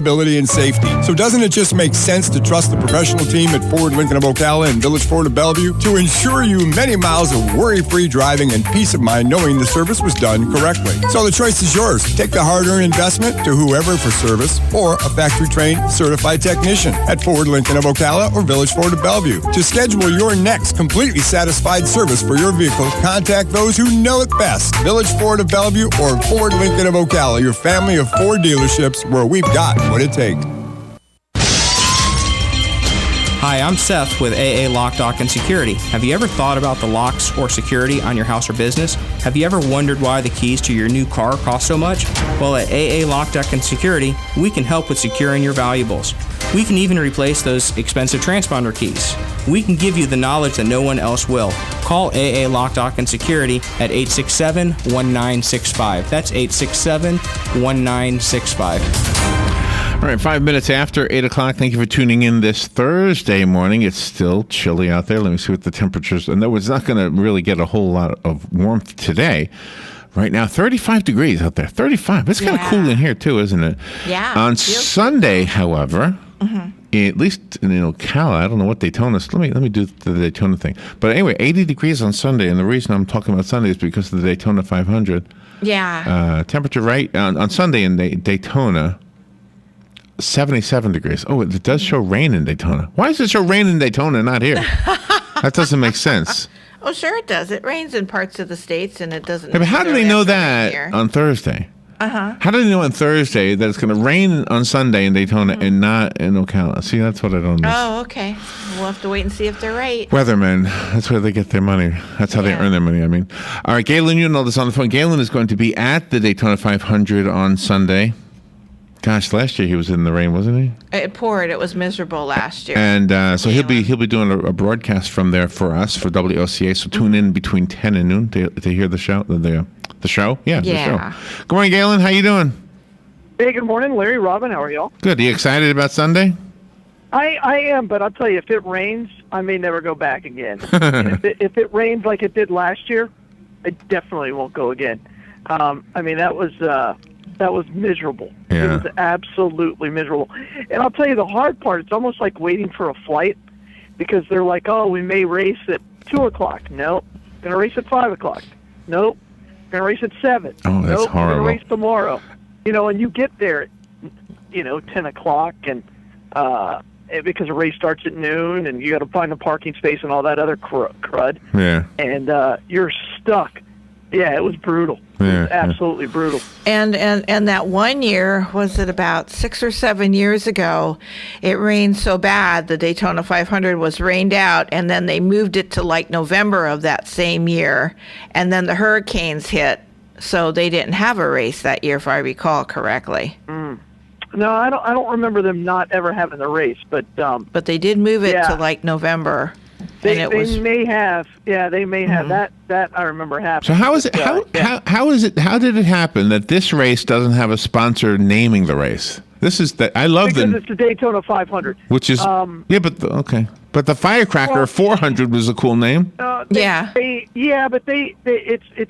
reliability, and safety. So doesn't it just make sense to trust the professional team at Ford Lincoln of Ocala and Village Ford of Bellevue to ensure you many miles of worry-free driving and peace of mind knowing the service was done correctly? So the choice is yours. Take the hard-earned investment to whoever for service or a factory-trained certified technician at Ford Lincoln of Ocala or Village Ford of Bellevue. To schedule your next completely satisfied service for your vehicle, contact those who know it best. Village Ford of Bellevue or Ford Lincoln of Ocala, your family of Ford dealerships where we've got what it takes. Hi, I'm Seth with AA Lock, Dock, and Security. Have you ever thought about the locks or security on your house or business? Have you ever wondered why the keys to your new car cost so much? Well, at AA Lock, Dock, and Security, we can help with securing your valuables. We can even replace those expensive transponder keys. We can give you the knowledge that no one else will. Call AA Lock, Dock, and Security at 867-1965. That's 867-1965. All right, 5 minutes after 8 o'clock. Thank you for tuning in this Thursday morning. It's still chilly out there. Let me see what the temperatures. And it's not going to really get a whole lot of warmth today. Right now, 35 degrees out there. 35. It's kind of cool in here, too, isn't it? Yeah. On Sunday, however, at least in Ocala, I don't know what Daytona. Let me do the Daytona thing. But anyway, 80 degrees on Sunday. And the reason I'm talking about Sunday is because of the Daytona 500. Yeah. Temperature on Sunday in Daytona. 77 degrees. Oh, it does show rain in Daytona. Why does it show rain in Daytona and not here? That doesn't make sense. Oh, sure it does. It rains in parts of the states, and it doesn't. Yeah, but how do they know that on Thursday? How do they know on Thursday that it's going to rain on Sunday in Daytona and not in Ocala? See, that's what I don't know. Oh, okay. We'll have to wait and see if they're right. Weathermen, that's where they get their money. That's how they earn their money, I mean. All right, Galen, you know this on the phone. Galen is going to be at the Daytona 500 on Sunday. Gosh, last year he was in the rain, wasn't he? It poured. It was miserable last year. And so he'll be doing a broadcast from there for us for WOCA. So tune in between 10 and noon to hear the show. The show, the show. Good morning, Galen. How you doing? Hey, good morning, Larry, Robin. How are y'all? Good. Are you excited about Sunday? I am, but I'll tell you, if it rains, I may never go back again. if it rains like it did last year, I definitely won't go again. I mean, that was miserable. Yeah. It was absolutely miserable. And I'll tell you the hard part, it's almost like waiting for a flight because they're like, oh, we may race at 2 o'clock. Nope. Going to race at 5 o'clock. Nope. Going to race at 7. Oh, that's nope. horrible. Going to race tomorrow. And you get there at, 10 o'clock and because the race starts at noon and you got to find a parking space and all that other crud. Yeah. And you're stuck. Yeah, it was brutal. It was absolutely brutal. And that one year, was it about 6 or 7 years ago, it rained so bad, the Daytona 500 was rained out, and then they moved it to like November of that same year, and then the hurricanes hit, so they didn't have a race that year, if I recall correctly. No, I don't remember them not ever having the race, but they did move it to like November. They may have. Yeah, they may have. That I remember happening. So how is it? How is it? How did it happen that this race doesn't have a sponsor naming the race? This is that I love because it's the Daytona 500, which is but the Firecracker 400 was a cool name. But it's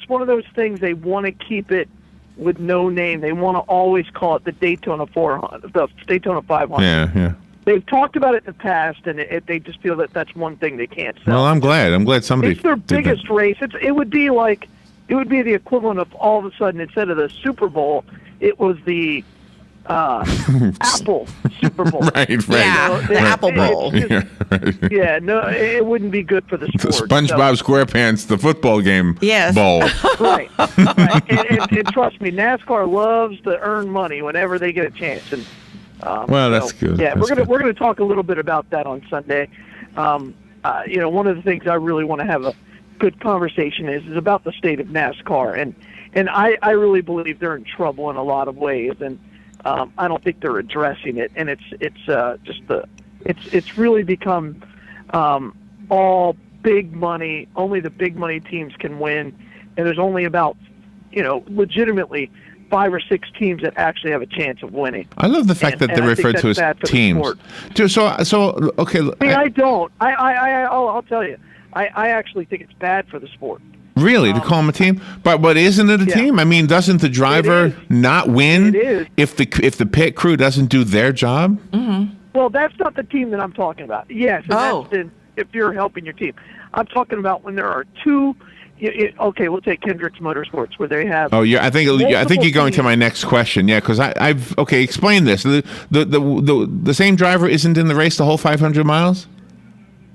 one of those things they want to keep it with no name. They want to always call it the Daytona 400, the Daytona 500. Yeah. They've talked about it in the past, and they just feel that that's one thing they can't sell. Well, I'm glad somebody. It's their biggest race. It would be the equivalent of all of a sudden instead of the Super Bowl, it was the Apple Super Bowl. Right. Yeah, the Apple Bowl. No, it wouldn't be good for the sport. SpongeBob SquarePants, the football game bowl. Right. And trust me, NASCAR loves to earn money whenever they get a chance. And that's good. Yeah, we're gonna talk a little bit about that on Sunday. One of the things I really want to have a good conversation is about the state of NASCAR, and I really believe they're in trouble in a lot of ways, and I don't think they're addressing it, and it's really become all big money. Only the big money teams can win, and there's only about legitimately 5 or 6 teams that actually have a chance of winning. I love the fact that they're referred to as teams. So okay. I don't. I'll tell you. I actually think it's bad for the sport Really, to call them a team? But isn't it a team? I mean, doesn't the driver not win if the pit crew doesn't do their job? Mm-hmm. Well, that's not the team that I'm talking about. Yes, and if you're helping your team. I'm talking about when there are two. Okay, we'll take Kendrick's Motorsports where they have. Oh, yeah. I think you're going to my next question. Yeah, because I've explain this. The same driver isn't in the race the whole 500 miles.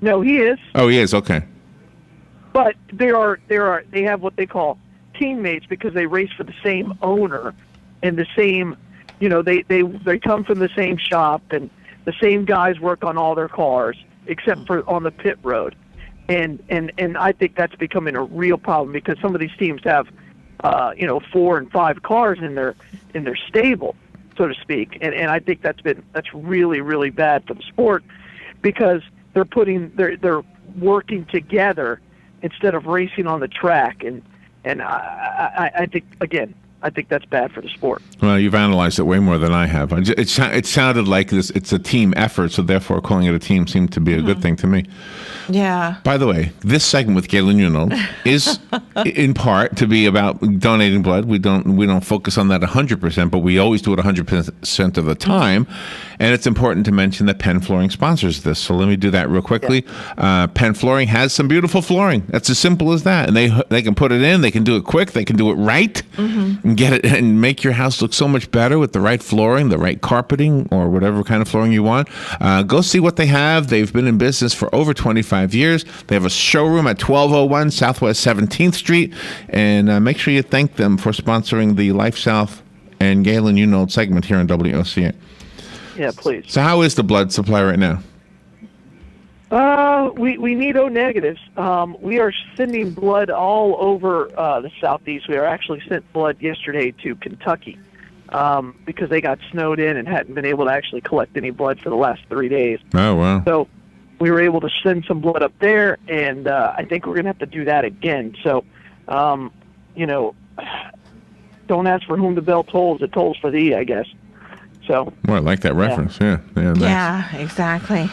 No, he is. Oh, he is. Okay. But they have what they call teammates because they race for the same owner and the same. They come from the same shop and the same guys work on all their cars except for on the pit road. And I think that's becoming a real problem because some of these teams have, 4 and 5 cars in their stable, so to speak. And I think that's really, really bad for the sport because they're working together instead of racing on the track. And I think again, I think that's bad for the sport. Well, you've analyzed it way more than I have. It sounded like it's a team effort, so therefore calling it a team seemed to be a good thing to me. Yeah. By the way, this segment with Galen Unold is in part to be about donating blood. We don't focus on that 100%, but we always do it 100% of the time. And it's important to mention that Penn Flooring sponsors this. So let me do that real quickly. Yeah. Penn Flooring has some beautiful flooring. That's as simple as that. And they can put it in. They can do it quick. They can do it right. And get it and make your house look so much better with the right flooring, the right carpeting, or whatever kind of flooring you want. Go see what they have. They've been in business for over 25 years. They have a showroom at 1201 Southwest 17th Street. And make sure you thank them for sponsoring the LifeSouth and Galen Unold segment here on WOCA. Yeah, please. So how is the blood supply right now? We need O negatives. We are sending blood all over the Southeast. We actually sent blood yesterday to Kentucky because they got snowed in and hadn't been able to actually collect any blood for the last 3 days. Oh, wow. So we were able to send some blood up there, and I think we're going to have to do that again. So, don't ask for whom the bell tolls. It tolls for thee, I guess. So. Well, I like that reference. Yeah. Nice. Yeah, exactly.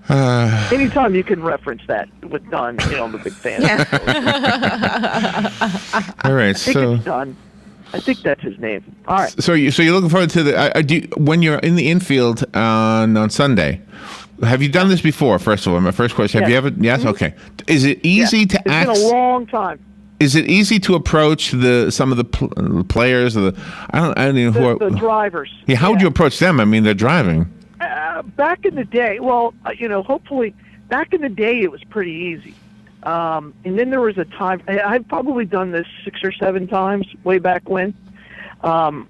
Anytime you can reference that with Don, I'm a big fan. Yeah. All right, I think it's Don. I think that's his name. All right. So you're looking forward to when you're in the infield on Sunday. Have you done this before? First of all, my first question: have you ever? Yes. Okay. Is it easy to ask? It's been a long time. Is it easy to approach some of the players or I don't know who the drivers? Yeah. How would you approach them? I mean, they're driving. Back in the day, hopefully, back in the day it was pretty easy. And then there was a time, I've probably done this 6 or 7 times way back when. And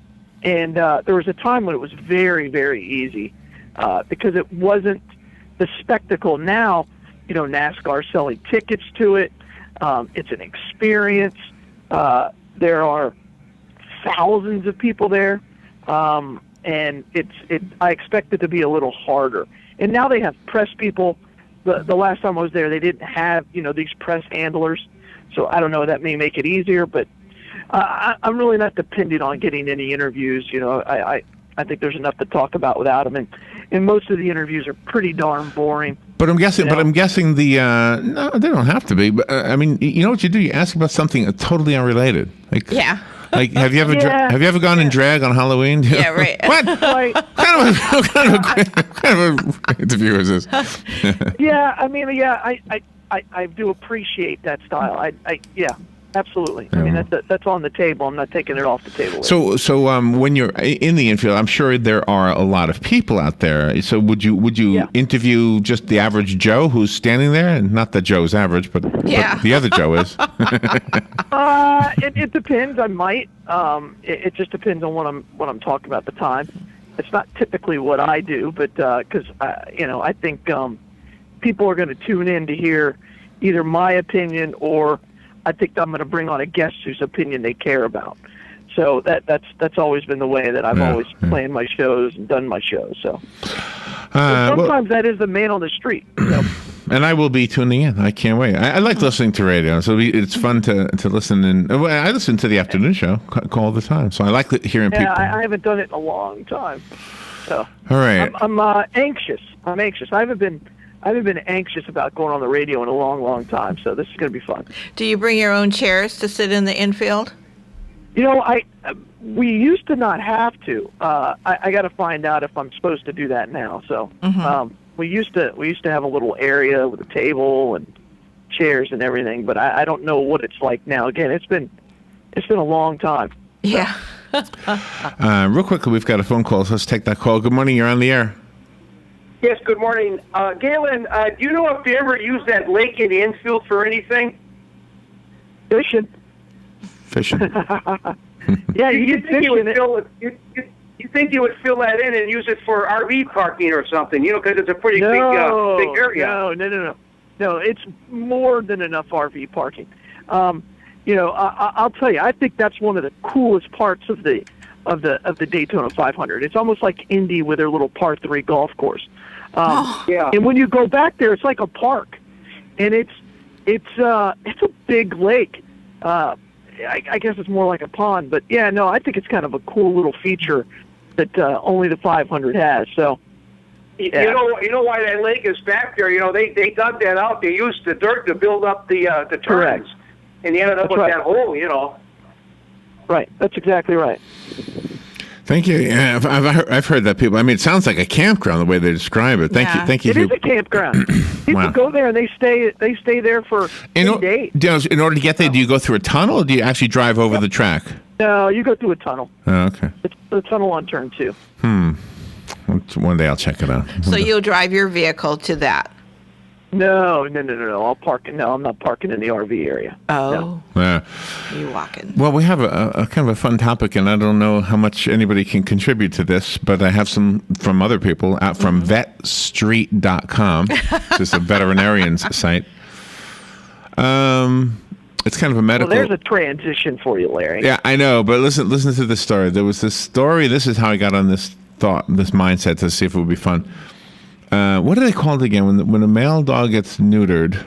there was a time when it was very, very easy because it wasn't the spectacle. Now, NASCAR selling tickets to it. It's an experience. There are thousands of people there. And I expect it to be a little harder. And now they have press people. The last time I was there, they didn't have, these press handlers. So I don't know, that may make it easier, but I'm really not dependent on getting any interviews. I think there's enough to talk about without them. And most of the interviews are pretty darn boring. But I'm guessing no, they don't have to be. But I mean, you know what you do? You ask about something totally unrelated. Yeah. Like, have you ever gone in drag on Halloween? Yeah, right. What? Right. What kind of a interview is this? I do appreciate that style. Absolutely. I mean, that's on the table. I'm not taking it off the table. So when you're in the infield, I'm sure there are a lot of people out there. So would you interview just the average Joe who's standing there? And not that Joe's average, but the other Joe is. It depends. I might. It just depends on what I'm talking about at the time. It's not typically what I do, but because I think people are going to tune in to hear either my opinion or I think I'm going to bring on a guest whose opinion they care about. So that's always been the way that I've always planned my shows and done my shows. So sometimes that is the man on the street. And I will be tuning in. I can't wait. I like listening to radio, so it's fun to listen. And I listen to the afternoon show all the time, so I like hearing people. I haven't done it in a long time. So all right, I'm anxious. I haven't been haven't been anxious about going on the radio in a long, long time. So this is going to be fun. Do you bring your own chairs to sit in the infield? You know, we used to not have to. I got to find out if I'm supposed to do that now. So we used to have a little area with a table and chairs and everything, but I don't know what it's like now. Again, it's been a long time. Yeah. Real quickly, we've got a phone call, so let's take that call. Good morning, you're on the air. Yes, good morning. Galen, do you know if you ever use that lake in the infield for anything? Fishing. Yeah, you can fish in it. You think you would fill that in and use it for RV parking or something, because it's a pretty big area. No, it's more than enough RV parking. I'll tell you, I think that's one of the coolest parts of the Daytona 500. It's almost like Indy with their little par 3 golf course. Yeah. And when you go back there, it's like a park, and it's a big lake. I guess it's more like a pond, but yeah, no, I think it's kind of a cool little feature that only the 500 has. So. Yeah. You know why that lake is back there? They dug that out. They used the dirt to build up the turns. Correct. And they ended up with that hole, Right. That's exactly right. Thank you. Yeah, I've heard that people. I mean, it sounds like a campground the way they describe it. Thank you. It is a campground. People go there and they stay there for 3 days. In order to get there, do you go through a tunnel, or do you actually drive over the track? No, you go through a tunnel. Oh, okay. It's a tunnel on turn 2. One day I'll check it out. So you'll drive your vehicle to that? No. I'll park. No, I'm not parking in the RV area. Oh. No. Yeah. You walking. Well, we have a kind of a fun topic, and I don't know how much anybody can contribute to this, but I have some from other people out from vetstreet.com, which is a veterinarian's site. It's kind of a medical. Well, there's a transition for you, Larry. Yeah, I know, but listen to this story. There was this story. This is how I got on this mindset to see if it would be fun. What do they call it again when a male dog gets neutered?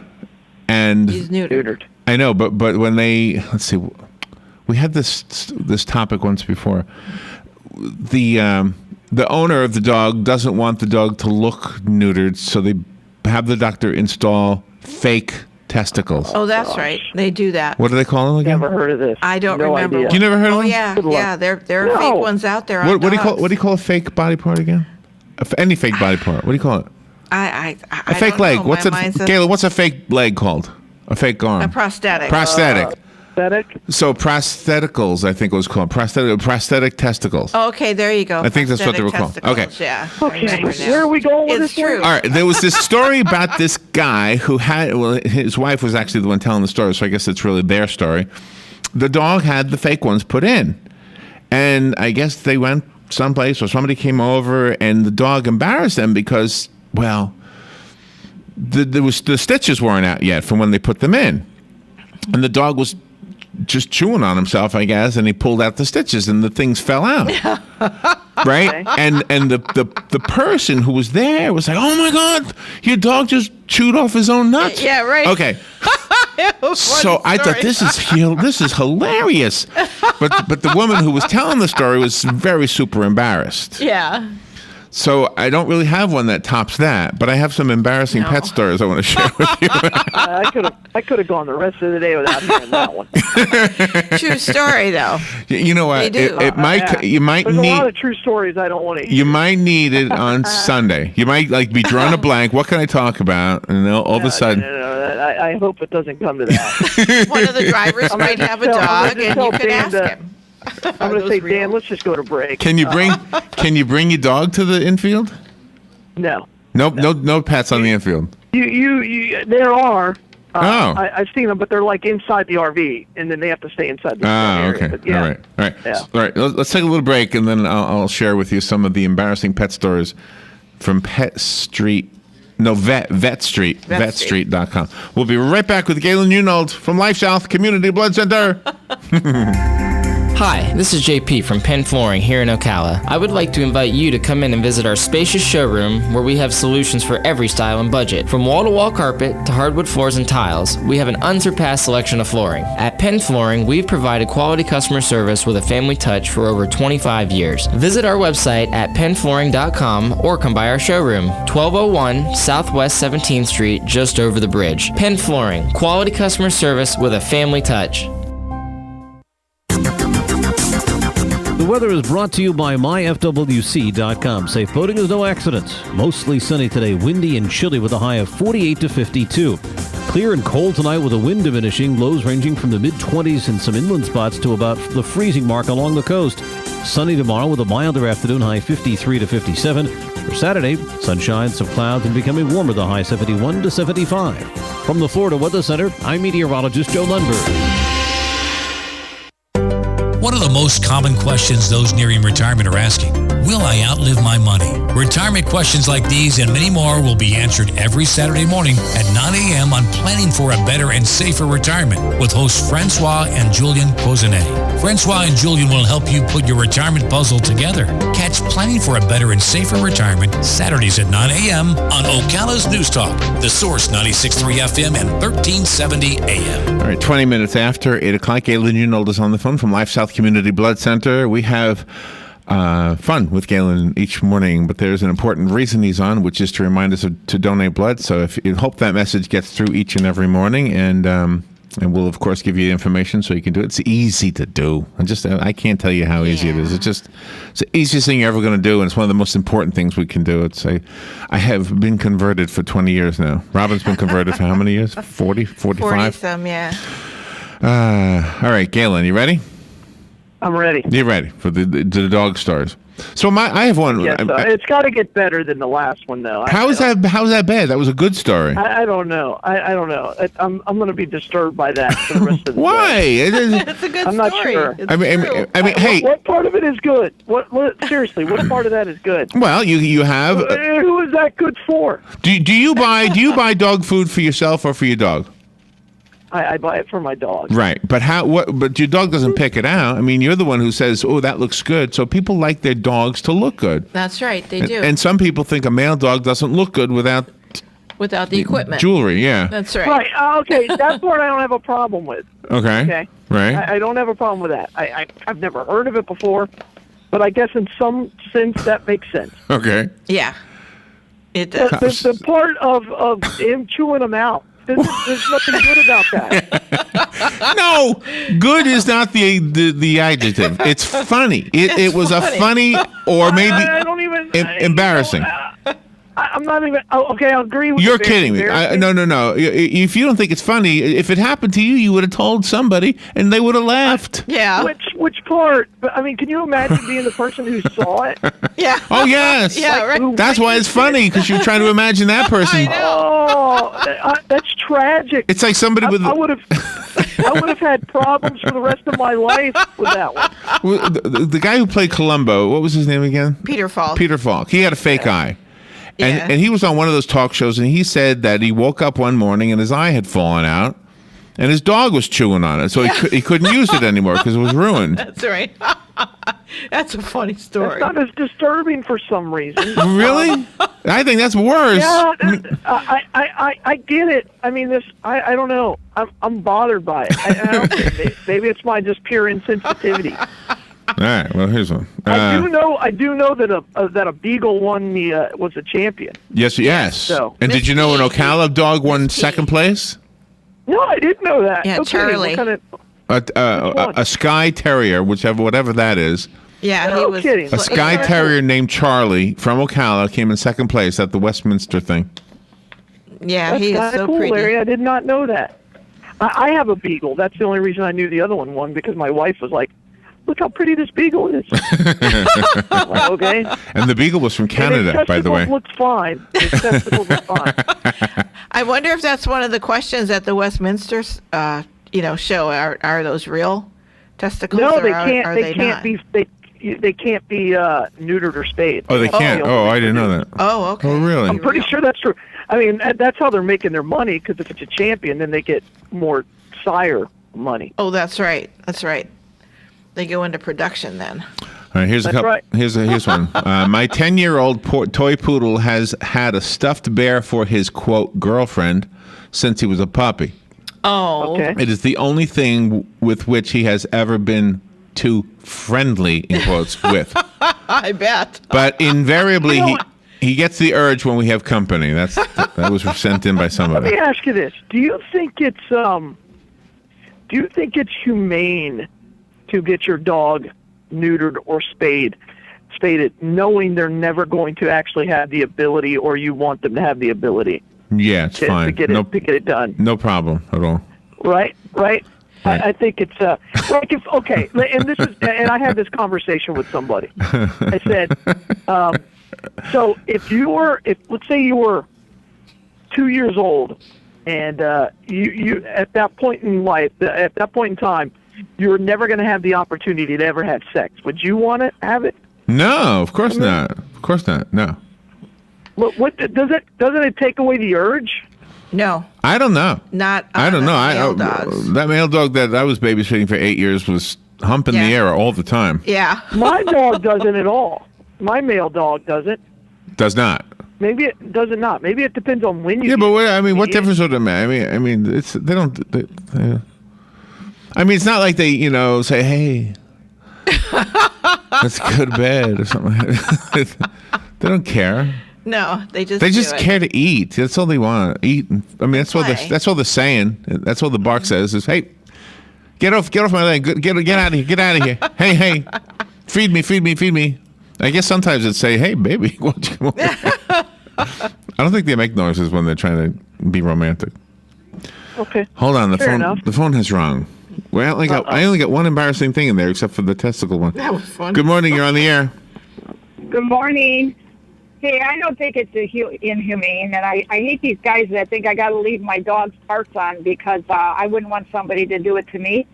And he's neutered. I know, but when let's see, we had this topic once before. The owner of the dog doesn't want the dog to look neutered, so they have the doctor install fake testicles. Oh, that's right. They do that. What do they call them again? Never heard of this. I don't No remember. idea. You never heard of them? Yeah. There are fake ones out there. What do you call a fake body part again? Any fake body part. What do you call it? I A fake leg. Know. What's Galen, what's a fake leg called? A fake arm. A prosthetic. Prosthetic. Prosthetic? So prostheticals, I think it was called. Prosthetic testicles. Oh, okay, there you go. I think that's what they were called. Prosthetic testicles, Okay. Yeah. Okay. Where are we going with It's this? true. All right. There was this story about this guy who his wife was actually the one telling the story, so I guess it's really their story. The dog had the fake ones put in. And I guess they went someplace or somebody came over and the dog embarrassed them because, well, the stitches weren't out yet from when they put them in. And the dog was just chewing on himself, I guess, and he pulled out the stitches and the things fell out. Right? And the person who was there was like, "Oh my God, your dog just chewed off his own nuts." Yeah, right. Okay. So I thought this is hilarious, but the woman who was telling the story was very super embarrassed. Yeah. So I don't really have one that tops that, but I have some embarrassing pet stories I want to share with you. I could have gone the rest of the day without hearing that one. True story, though. You know what? They do. You might There's need. a lot of true stories I don't want to hear. You might need it on Sunday. You might be drawing a blank. What can I talk about? And then all of a sudden. No. I hope it doesn't come to that. One of the drivers might have a dog, and you could ask him. I'm going to say, Dan, let's just go to break. Can you bring your dog to the infield? No. No pets on the infield. There are. Oh. I've seen them, but they're like inside the RV, and then they have to stay inside the area. Okay. But yeah. All right. Yeah. All right. Let's take a little break, and then I'll share with you some of the embarrassing pet stories from Pet Street. No, Vet Street. Vetstreet.com. We'll be right back with Galen Unold from LifeSouth Community Blood Center. Hi, this is JP from Penn Flooring here in Ocala. I would like to invite you to come in and visit our spacious showroom where we have solutions for every style and budget. From wall-to-wall carpet to hardwood floors and tiles, we have an unsurpassed selection of flooring. At Penn Flooring, we've provided quality customer service with a family touch for over 25 years. Visit our website at pennflooring.com or come by our showroom, 1201 Southwest 17th Street, just over the bridge. Penn Flooring, quality customer service with a family touch. The weather is brought to you by myfwc.com. Safe boating is no accident. Mostly sunny today, windy and chilly with a high of 48 to 52. Clear and cold tonight with the wind diminishing, lows ranging from the mid-20s in some inland spots to about the freezing mark along the coast. Sunny tomorrow with a milder afternoon, high 53 to 57. For Saturday, sunshine, some clouds, and becoming warmer, the high 71 to 75. From the Florida Weather Center, I'm meteorologist Joe Lundberg. What are the most common questions those nearing retirement are asking? Will I outlive my money? Retirement questions like these and many more will be answered every Saturday morning at 9 a.m. on Planning for a Better and Safer Retirement with hosts Francois and Julian Pozanetti. Francois and Julian will help you put your retirement puzzle together. Catch Planning for a Better and Safer Retirement Saturdays at 9 a.m. on Ocala's News Talk, The Source 96.3 FM and 1370 AM. All right, 20 minutes after 8 o'clock, Galen Unold is on the phone from LifeSouth Community Blood Center. We have fun with Galen each morning, but there's an important reason he's on, which is to remind us to donate blood. So if you hope that message gets through each and every morning, and we'll of course give you the information so you can do it. It's easy to do. I can't tell you how easy it is. It's the easiest thing you're ever going to do, and it's one of the most important things we can do. I have been converted for 20 years now. Robin's been converted for how many years? 40, 45? 40-some, yeah. All right, Galen, you ready? I'm ready. You're ready for the dog stars. So I have one. Yes, it's got to get better than the last one, though. How's that bad? That was a good story. I don't know. I don't know. I'm going to be disturbed by that for the rest of the Why? day. It's a good I'm not story. sure. I mean, hey. What part of it is good? What seriously? What part of that is good? Well, you have. Who is that good for? Do you buy dog food for yourself or for your dog? I buy it for my dog. Right, but But your dog doesn't pick it out. I mean, you're the one who says, "Oh, that looks good." So people like their dogs to look good. That's right, they do. And some people think a male dog doesn't look good without the equipment. Jewelry. Yeah. That's right. Right. Okay, that part I don't have a problem with. Okay. Right. I don't have a problem with that. I've never heard of it before, but I guess in some sense that makes sense. Okay. Yeah. It does. The part of him chewing them out. There's nothing good about that. No, good is not the adjective. It's funny. It was a funny or maybe I don't even embarrassing. I'm not even. Okay, I'll agree with you. You're kidding me. No. If you don't think it's funny, if it happened to you, you would have told somebody, and they would have laughed. Yeah. Which part? I mean, can you imagine being the person who saw it? Yeah. Oh yes. Yeah. Right. That's why it's funny, because you're trying to imagine that person. Oh, that's tragic. It's like somebody with. I would have had problems for the rest of my life with that one. The guy who played Columbo, what was his name again? Peter Falk. Peter Falk. He had a fake eye. Yeah. And he was on one of those talk shows, and he said that he woke up one morning and his eye had fallen out, and his dog was chewing on it, so he couldn't use it anymore because it was ruined. That's right. That's a funny story. It's not as disturbing for some reason. Really? I think that's worse. Yeah, I get it. I mean, I don't know. I'm bothered by it. I don't think maybe it's my just pure insensitivity. All right. Well, here's one. I do know that a beagle won was a champion. Yes. So, and did you know an Ocala dog won second place? No, I didn't know that. Yeah, Okay, Charlie. what kind of, A Skye Terrier, whatever that is. Yeah, he No was. kidding. A Skye Terrier named Charlie from Ocala came in second place at the Westminster thing. Yeah, that's he is kinda so cool, pretty. Larry. I did not know that. I have a beagle. That's the only reason I knew the other one won, because my wife was like, "Look how pretty this beagle is." I'm like, okay. And the beagle was from Canada, by the way. Looks fine. His testicles look fine. I wonder if that's one of the questions at the Westminster, show. Are those real testicles? No, or they are can't. They can't not? be. They can't be neutered or spayed. Oh, they can't. Oh, I didn't know that. Oh, okay. Oh, really? I'm pretty sure that's true. I mean, that's how they're making their money, because if it's a champion, then they get more sire money. Oh, that's right. That's right. They go into production then. All right, here's a couple. right. Here's one. My 10-year-old toy poodle has had a stuffed bear for his quote girlfriend since he was a puppy. Oh. Okay. It is the only thing with which he has ever been too friendly in quotes with. I bet. But invariably he gets the urge when we have company. That was sent in by Let somebody. me ask you this: Do you think it's humane to get your dog neutered or spaded, knowing they're never going to actually have the ability, or you want them to have the ability? Yeah, it's fine. To get it done. No problem at all. Right. Right. I think it's like if okay, and this is, and I had this conversation with somebody. I said, so if let's say you were 2 years old, and you at that point in life, at that point in time, you were never going to have the opportunity to ever have sex. Would you want to have it? No, of course not. Of course not. No. What doesn't it take away the urge? No. I don't know. Not. I don't know. Male dogs. That male dog that I was babysitting for 8 years was humping the air all the time. Yeah. My dog doesn't at all. My male dog doesn't. Does not. Maybe it does not. Maybe it depends on when you. Yeah, but what difference would it make? I mean, it's they don't. I mean, it's not like they say, "Hey, let's go to bed" or something. They don't care. No, they just. They just do it. care to eat. That's all they want. Eat. I mean, that's all they're saying. That's all the bark says is, "Hey, get off my leg. Get out of here. Get out of here. Hey, feed me. I guess sometimes it'd say, "Hey, baby, won't you come over?" I don't think they make noises when they're trying to be romantic. Okay. Hold on, Fair enough. the phone has rung. Well, I only got one embarrassing thing in there, except for the testicle one. That was fun. Good morning. You're on the air. Good morning. Hey, I don't think it's inhumane, and I hate these guys that think I got to leave my dog's parts on because I wouldn't want somebody to do it to me.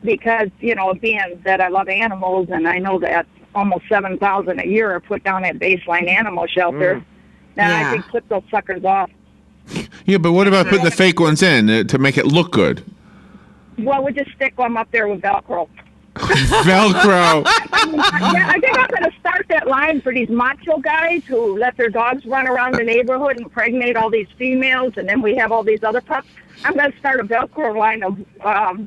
Because being that I love animals, and I know that almost 7,000 a year are put down at Baseline Animal Shelter, then I think clip those suckers off. Yeah, but what about putting the fake ones in to make it look good? Well, we just stick them up there with Velcro. Velcro. Yeah, I think I'm going to start that line for these macho guys who let their dogs run around the neighborhood and impregnate all these females, and then we have all these other pups. I'm going to start a Velcro line of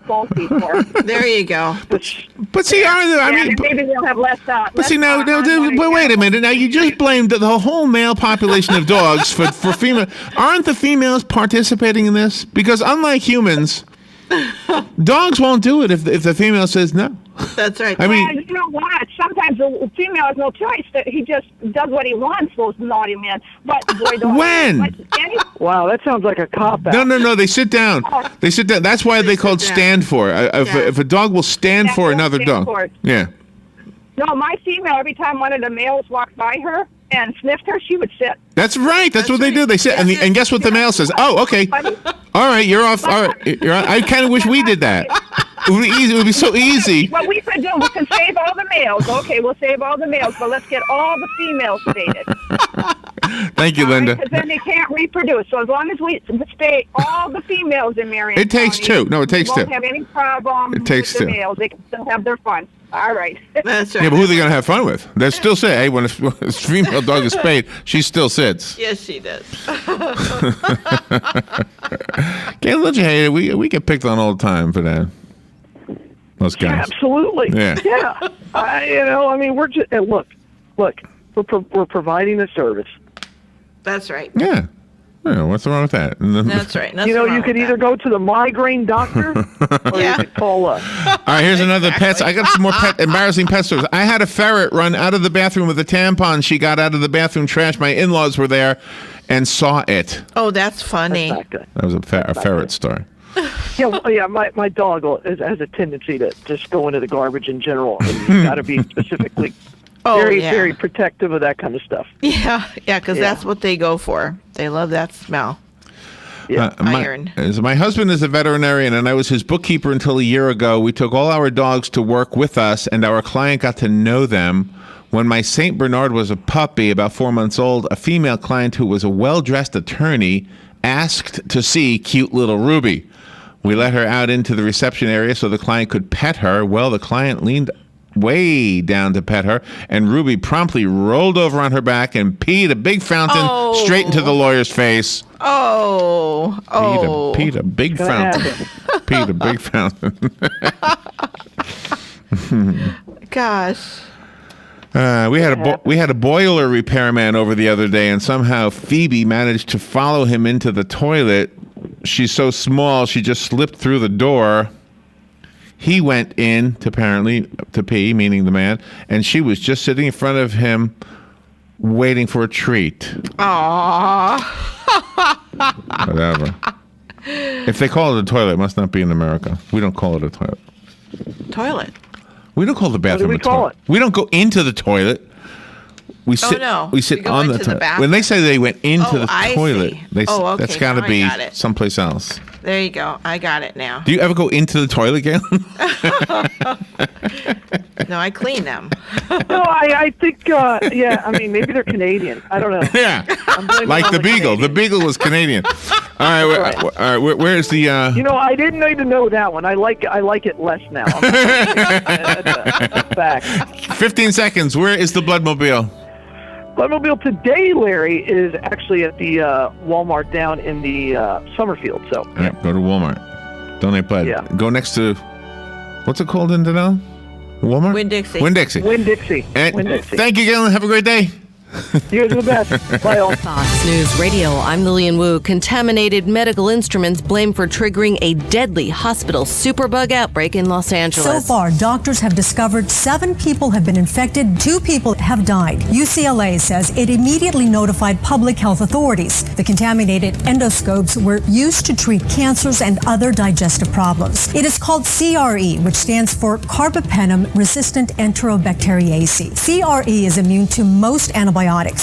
bulky for them. There you go. But see, maybe they'll have less. But see, now, but wait a minute. Now, you just blamed the whole male population of dogs for female. Aren't the females participating in this? Because unlike humans, dogs won't do it if the female says no. That's right. I mean, you know what? Sometimes the female has no choice. He just does what he wants, those naughty men. But boy, when? Wow, that sounds like a cop-out. No. They sit down. They sit down. That's why they called stand for. If a dog will stand for another dog. Yeah. No, my female, every time one of the males walked by her and sniffed her, she would sit. That's right. That's what they do. They sit. And guess what the male says? Oh, okay. All right, you're off. All right, you're on. I kind of wish we did that. It would be easy. It would be so easy. What we could do, we can save all the males. Okay, we'll save all the males, but let's get all the females stated. Thank you, Linda. Because then they can't reproduce. So as long as we stay all the females in Marion It takes County, two. No, it takes we two. won't have any problem It takes with the two. males. They can still have their fun. All right. That's right. Yeah, but who are they going to have fun with? They still say, hey, when a female dog is spayed, she still sits. Yes, she does. Can't let you hate it. We get picked on all the time for that. Those guys. Absolutely. Yeah. I mean, we're just look, we're providing a service. That's right. Yeah. What's wrong with that? That's right. You could either go to the migraine doctor or you could call us. All right, here's another pet. I got some more embarrassing pet stories. I had a ferret run out of the bathroom with a tampon she got out of the bathroom trash. My in-laws were there and saw it. Oh, that's funny. That's not good. That was a ferret story. My dog has a tendency to just go into the garbage in general. And you got to be specifically very protective of that kind of stuff. Yeah, because that's what they go for. They love that smell. Yeah, iron. My husband is a veterinarian, and I was his bookkeeper until a year ago. We took all our dogs to work with us, and our client got to know them. When my St. Bernard was a puppy, about 4 months old, a female client who was a well-dressed attorney asked to see cute little Ruby. We let her out into the reception area so the client could pet her. Well, the client leaned way down to pet her, and Ruby promptly rolled over on her back and peed a big fountain straight into the lawyer's face. Peed a big fountain. Peed a big fountain. Gosh. We had a boiler repairman over the other day, and somehow Phoebe managed to follow him into the toilet. She's so small, she just slipped through the door. He went in to pee, meaning the man, and she was just sitting in front of him, waiting for a treat. Aww. Whatever. If they call it a toilet, it must not be in America. We don't call it a toilet. Toilet. We don't call the bathroom a toilet. We don't go into the toilet. We sit on the toilet. When they say they went into the toilet, that's got to be someplace else. There you go. I got it now. Do you ever go into the toilet, Galen? No, I clean them. No, I think, I mean, maybe they're Canadian. I don't know. Yeah, like the Beagle. The Beagle was Canadian. All right, where's the... I didn't need to know that one. I like it less now. That's fact. 15 seconds. Where is the Bloodmobile? Bloodmobile today, Larry, is actually at the Walmart down in the Summerfield. So all right, go to Walmart. Donate blood. Yeah. Go next to, what's it called in Denell? Walmart? Winn-Dixie. Winn-Dixie. Thank you, Galen. Have a great day. You guys are the best. Bye, all. Fox News Radio, I'm Lillian Wu. Contaminated medical instruments blamed for triggering a deadly hospital superbug outbreak in Los Angeles. So far, doctors have discovered 7 people have been infected, 2 people have died. UCLA says it immediately notified public health authorities. The contaminated endoscopes were used to treat cancers and other digestive problems. It is called CRE, which stands for carbapenem-resistant enterobacteriaceae. CRE is immune to most antibiotics.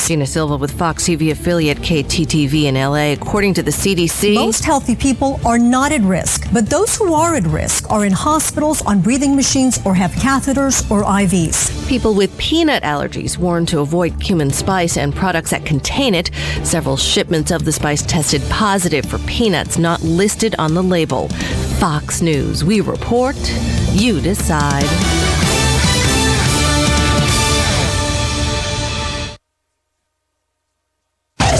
Gina Silva with Fox TV affiliate KTTV in LA. According to the CDC, most healthy people are not at risk, but those who are at risk are in hospitals, on breathing machines, or have catheters or IVs. People with peanut allergies warned to avoid cumin spice and products that contain it. Several shipments of the spice tested positive for peanuts not listed on the label. Fox News. We report, you decide.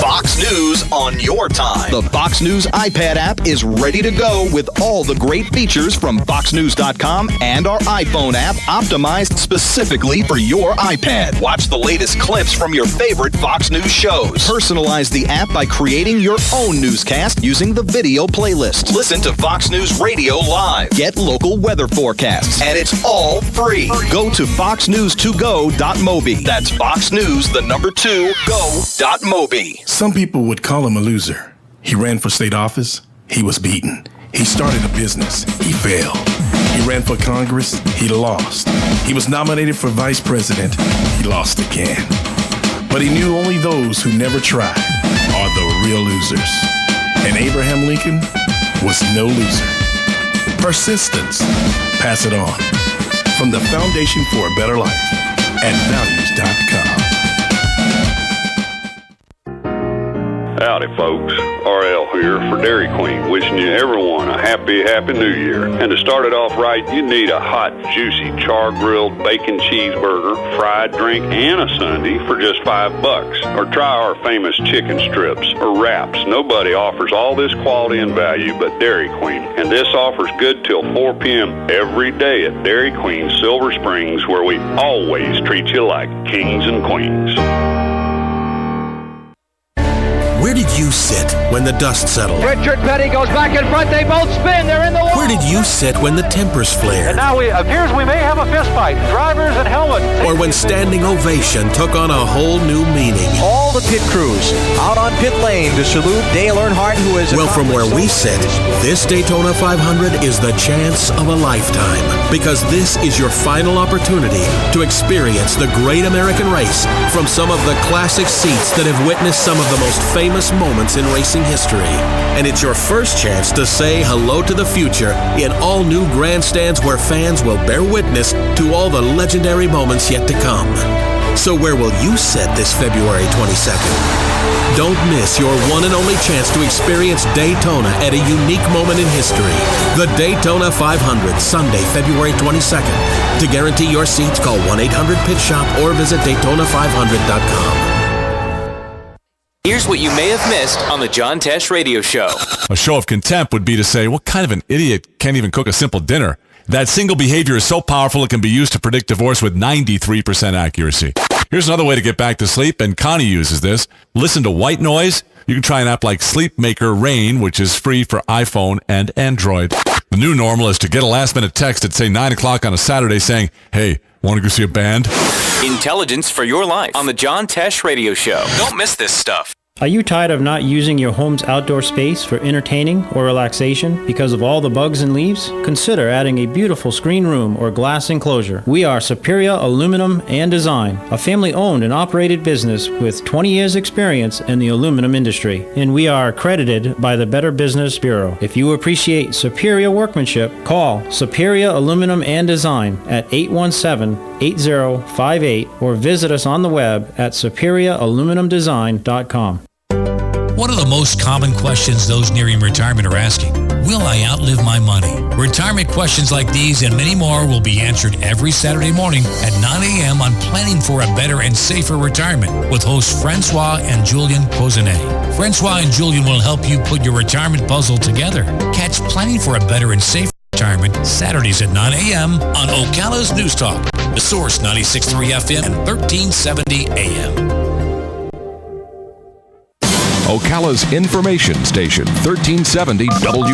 Fox News on your time. The Fox News iPad app is ready to go with all the great features from FoxNews.com and our iPhone app optimized specifically for your iPad. Watch the latest clips from your favorite Fox News shows. Personalize the app by creating your own newscast using the video playlist. Listen to Fox News Radio live. Get local weather forecasts. And it's all free. Go to foxnews2go.mobi. That's foxnews2go.mobi. Some people would call him a loser. He ran for state office. He was beaten. He started a business. He failed. He ran for Congress. He lost. He was nominated for vice president. He lost again. But he knew only those who never tried are the real losers. And Abraham Lincoln was no loser. Persistence. Pass it on. From the Foundation for a Better Life at values.com. Howdy, folks. RL here for Dairy Queen, wishing you everyone a happy New Year. And to start it off right, you need a hot, juicy, char-grilled bacon cheeseburger, fried drink, and a sundae for just $5. Or try our famous chicken strips or wraps. Nobody offers all this quality and value but Dairy Queen. And this offer's good till 4 p.m. every day at Dairy Queen Silver Springs, where we always treat you like kings and queens. Where did you sit when the dust settled? Richard Petty goes back in front. They both spin. They're in the wall. Where did you sit when the tempers flared? And now it appears we may have a fist fight. Drivers and helmets. Or when standing ovation took on a whole new meaning? All the pit crews out on pit lane to salute Dale Earnhardt, who is... Well, from where we sit, this Daytona 500 is the chance of a lifetime. Because this is your final opportunity to experience the great American race from some of the classic seats that have witnessed some of the most famous moments in racing history. And it's your first chance to say hello to the future in all new grandstands where fans will bear witness to all the legendary moments yet to come. So where will you sit this February 22nd? Don't miss your one and only chance to experience Daytona at a unique moment in history. The Daytona 500, Sunday, February 22nd. To guarantee your seats, call 1-800-PIT-SHOP or visit Daytona500.com. Here's what you may have missed on the John Tesh Radio Show. A show of contempt would be to say, what kind of an idiot can't even cook a simple dinner? That single behavior is so powerful it can be used to predict divorce with 93% accuracy. Here's another way to get back to sleep, and Connie uses this. Listen to white noise. You can try an app like Sleep Maker Rain, which is free for iPhone and Android. The new normal is to get a last-minute text at, say, 9 o'clock on a Saturday saying, hey, want to go see a band? Intelligence for your life on the John Tesh Radio Show. Don't miss this stuff. Are you tired of not using your home's outdoor space for entertaining or relaxation because of all the bugs and leaves? Consider adding a beautiful screen room or glass enclosure. We are Superior Aluminum and Design, a family-owned and operated business with 20 years experience in the aluminum industry, and we are accredited by the Better Business Bureau. If you appreciate superior workmanship, call Superior Aluminum and Design at 817-8058 or visit us on the web at superiораluminumdesign.com. One of the most common questions those nearing retirement are asking, will I outlive my money? Retirement questions like these and many more will be answered every Saturday morning at 9 a.m. on Planning for a Better and Safer Retirement with hosts Francois and Julian Pozenet. Francois and Julian will help you put your retirement puzzle together. Catch Planning for a Better and Safer Retirement Saturdays at 9 a.m. on Ocala's News Talk, The Source 96.3 FM and 1370 AM. Ocala's information station, 1370 W.